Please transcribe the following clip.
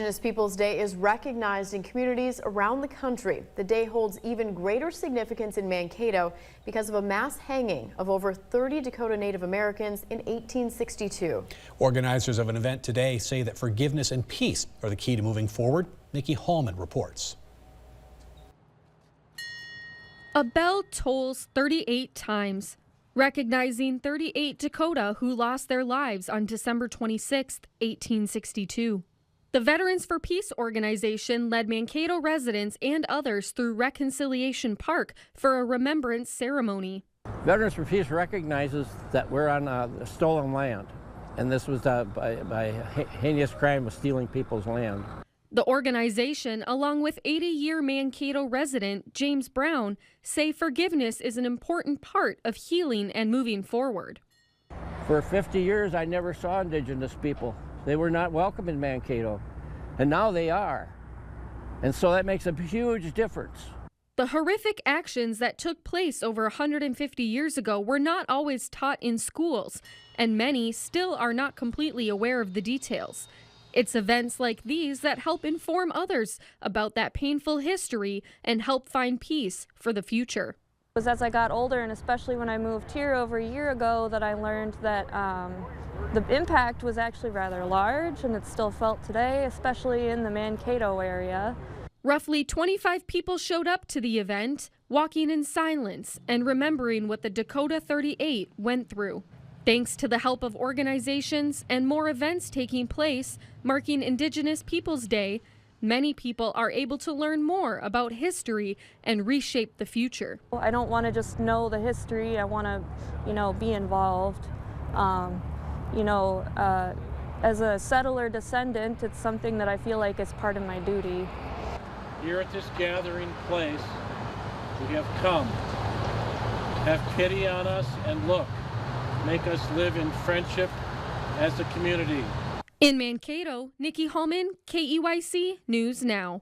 Indigenous Peoples Day is recognized in communities around the country. The day holds even greater significance in Mankato because of a mass hanging of over 30 Dakota Native Americans in 1862. Organizers of an event today say that forgiveness and peace are the key to moving forward. Nikki Hallman reports. A bell tolls 38 times, recognizing 38 Dakota who lost their lives on December 26, 1862. The Veterans for Peace organization led Mankato residents and others through Reconciliation Park for a remembrance ceremony. Veterans for Peace recognizes that we're on stolen land, and this was by heinous crime of stealing people's land. The organization, along with 80-year Mankato resident James Brown, say forgiveness is an important part of healing and moving forward. For 50 years, I never saw Indigenous people. They were not welcome in Mankato, and now they are. And so that makes a huge difference. The horrific actions that took place over 150 years ago were not always taught in schools, and many still are not completely aware of the details. It's events like these that help inform others about that painful history and help find peace for the future. It was as I got older, and especially when I moved here over a year ago, that I learned that the impact was actually rather large, and it's still felt today, especially in the Mankato area. Roughly 25 people showed up to the event, walking in silence and remembering what the Dakota 38 went through. Thanks to the help of organizations and more events taking place marking Indigenous Peoples Day, many people are able to learn more about history and reshape the future. I don't want to just know the history. I want to, be involved. As a settler descendant, it's something that I feel like is part of my duty. Here at this gathering place, we have come. Have pity on us and look. Make us live in friendship as a community. In Mankato, Nikki Hallman, KEYC News Now.